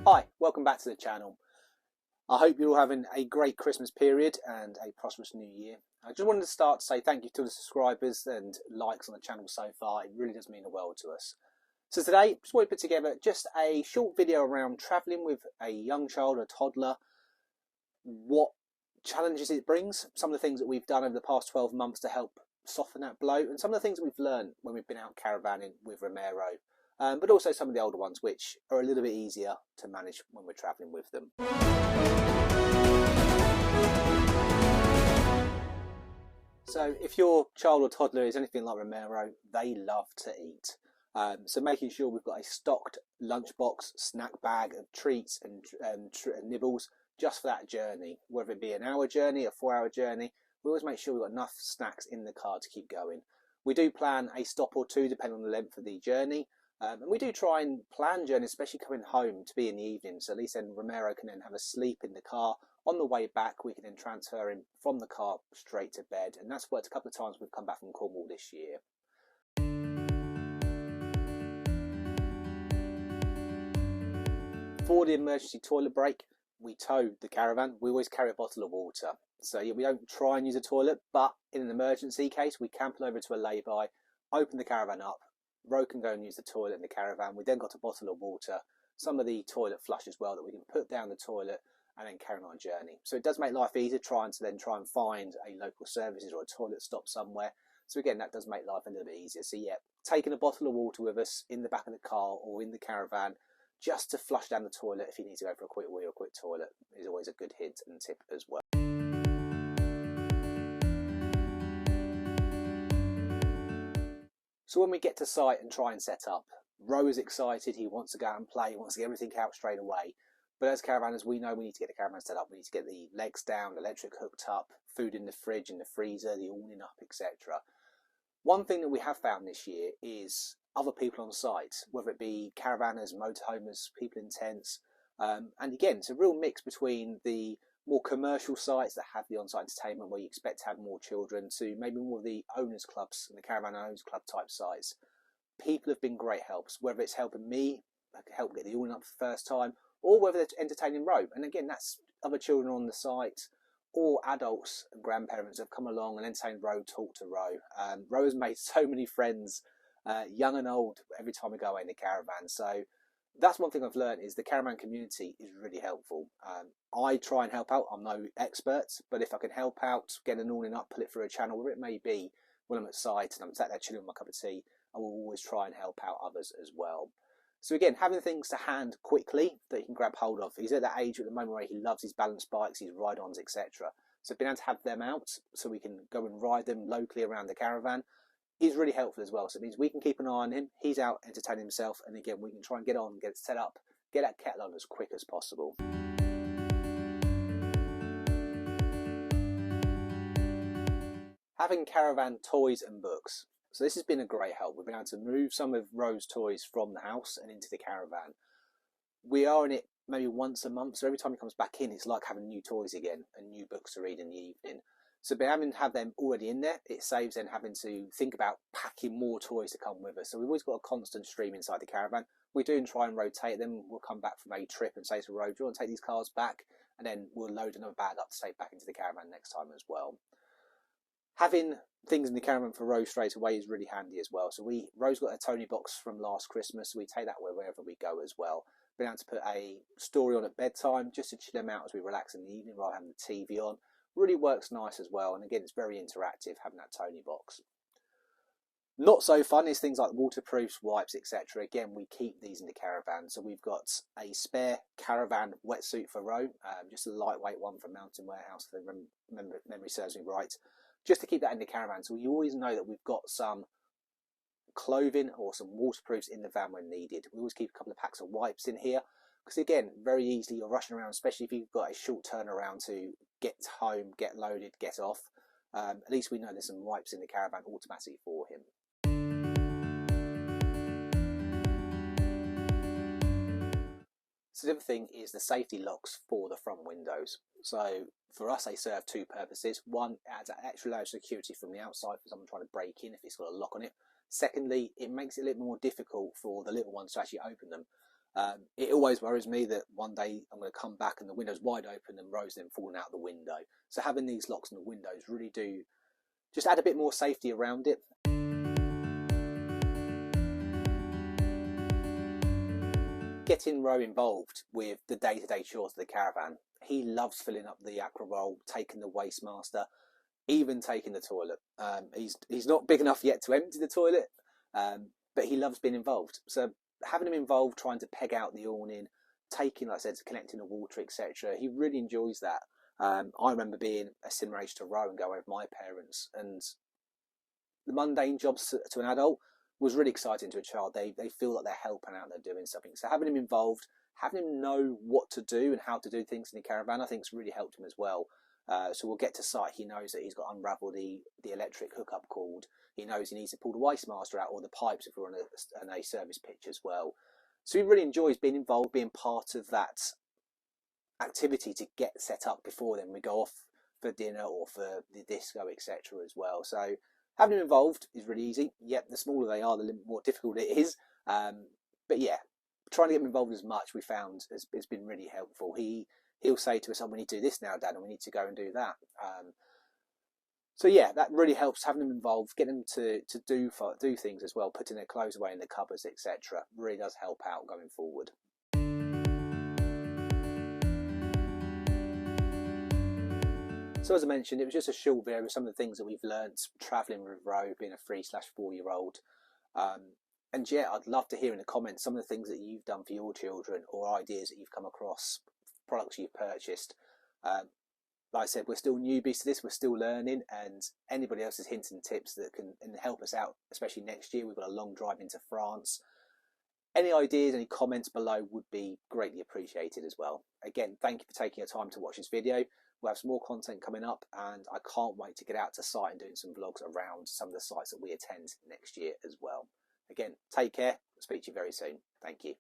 Hi, welcome back to the channel. I hope you're all having a great Christmas period and a prosperous new year. I just wanted to start to say thank you to the subscribers and likes on the channel so far. It really does mean the world to us. So today, I just want to put together just a short video around travelling with a young child, a toddler, what challenges it brings, some of the things that we've done over the past 12 months to help soften that blow, and some of the things that we've learned when we've been out caravanning with Romero. But also some of the older ones which are a little bit easier to manage when we're travelling with them. So if your child or toddler is anything like Romero, they love to eat. So making sure we've got a stocked lunchbox, snack bag of treats and nibbles just for that journey, whether it be an hour journey, a 4-hour journey. We always make sure we've got enough snacks in the car to keep going. We do plan a stop or two depending on the length of the journey. And we do try and plan journeys, especially coming home, to be in the evening. So at least then Romero can then have a sleep in the car. On the way back, we can then transfer him from the car straight to bed. And that's worked a couple of times we've come back from Cornwall this year. For the emergency toilet break, we tow the caravan. We always carry a bottle of water. So yeah, we don't try and use a toilet, but in an emergency case, we can pull over to a lay-by, open the caravan up. Ro can go and use the toilet in the caravan. We then got a bottle of water, some of the toilet flush as well that we can put down the toilet and then carry on our journey. So it does make life easier trying to find a local services or a toilet stop somewhere. So again, that does make life a little bit easier. So yeah, taking a bottle of water with us in the back of the car or in the caravan just to flush down the toilet if you need to go for a quick wee or a quick toilet is always a good hint and tip as well. So when we get to site and try and set up, Ro is excited, he wants to go out and play, he wants to get everything out straight away. But as caravanners, we know we need to get the caravan set up, we need to get the legs down, the electric hooked up, food in the fridge, in the freezer, the awning up, etc. One thing that we have found this year is other people on site, whether it be caravanners, motorhomers, people in tents. And again, it's a real mix between the more commercial sites that have the on-site entertainment where you expect to have more children to maybe more of the owners clubs and the caravan owners club type sites. People have been great helps, whether it's helping me help get the awning up for the first time or whether they're entertaining Ro. And again, that's other children on the site or adults and grandparents have come along and entertained Ro, talk to Ro. Ro has made so many friends, young and old, every time we go away in the caravan. So that's one thing I've learned is the caravan community is really helpful. I try and help out. I'm no expert, but if I can help out, get an awning up, pull it through a channel, wherever it may be, when I'm at site and I'm sat there chilling with my cup of tea, I will always try and help out others as well. So again, having things to hand quickly that you can grab hold of. He's at that age at the moment where he loves his balance bikes, his ride-ons, etc. So being able to have them out so we can go and ride them locally around the caravan is really helpful as well. So it means we can keep an eye on him, he's out entertaining himself, and again we can try and get on, get it set up, get that kettle on as quick as possible. Having caravan toys and books. So this has been a great help. We've been able to move some of Ro's toys from the house and into the caravan. We are in it maybe once a month, so every time he comes back in, it's like having new toys again and new books to read in the evening. So by having to have them already in there, it saves then having to think about packing more toys to come with us. So we've always got a constant stream inside the caravan. We do try and rotate them. We'll come back from a trip and say to Ro, do you want to take these cars back? And then we'll load another bag up to take back into the caravan next time as well. Having things in the caravan for Ro straight away is really handy as well. So Ro's got a Tony box from last Christmas, so we take that wherever we go as well. Being able to put a story on at bedtime just to chill them out as we relax in the evening rather than having the TV on really works nice as well. And again, it's very interactive having that Tony box. Not so fun is things like waterproofs, wipes, etc. Again, we keep these in the caravan. So we've got a spare caravan wetsuit for Ro, just a lightweight one from Mountain Warehouse, if memory serves me right, just to keep that in the caravan. So we always know that we've got some clothing or some waterproofs in the van when needed. We always keep a couple of packs of wipes in here because again, very easily you're rushing around, especially if you've got a short turnaround to get home, get loaded, get off. At least we know there's some wipes in the caravan automatically for him. So the other thing is the safety locks for the front windows. So for us, they serve two purposes. One, it adds an extra layer of security from the outside for someone trying to break in if it's got a lock on it. Secondly, it makes it a little more difficult for the little ones to actually open them. It always worries me that one day I'm going to come back and the window's wide open and Rose then falling out the window. So having these locks on the windows really do just add a bit more safety around it. Getting Ro involved with the day-to-day chores of the caravan. He loves filling up the aqua roll, taking the waste master, even taking the toilet. He's not big enough yet to empty the toilet, but he loves being involved. So having him involved, trying to peg out the awning, taking, like I said, connecting the water, etc. He really enjoys that. I remember being a similar age to Ro and going with my parents, and the mundane jobs to an adult was really exciting to a child. They feel like they're helping out, they're doing something. So having him involved, having him know what to do and how to do things in the caravan, I think has really helped him as well. So we'll get to site, he knows that he's got to unravel the electric hookup cord. He knows he needs to pull the waste master out or the pipes if we're on a service pitch as well. So he really enjoys being involved, being part of that activity to get set up before then we go off for dinner or for the disco, etc. as well. So having him involved is really easy. Yep, the smaller they are, the more difficult it is. But yeah, trying to get him involved as much we found has been really helpful. He'll say to us, "Oh, we need to do this now, Dad, and we need to go and do that." So yeah, that really helps, having them involved, getting them to do things as well, putting their clothes away in the cupboards, etc. Really does help out going forward. So as I mentioned, it was just a short video of some of the things that we've learnt travelling with Ro, being a 3/4-year-old. And yeah, I'd love to hear in the comments some of the things that you've done for your children or ideas that you've come across, products you've purchased. Like I said, we're still newbies to this, we're still learning, and anybody else's hints and tips that can help us out, especially next year. We've got a long drive into France. Any ideas, any comments below would be greatly appreciated as well. Again, thank you for taking your time to watch this video. We'll have some more content coming up, and I can't wait to get out to site and doing some vlogs around some of the sites that we attend next year as well. Again, take care. I'll speak to you very soon. Thank you.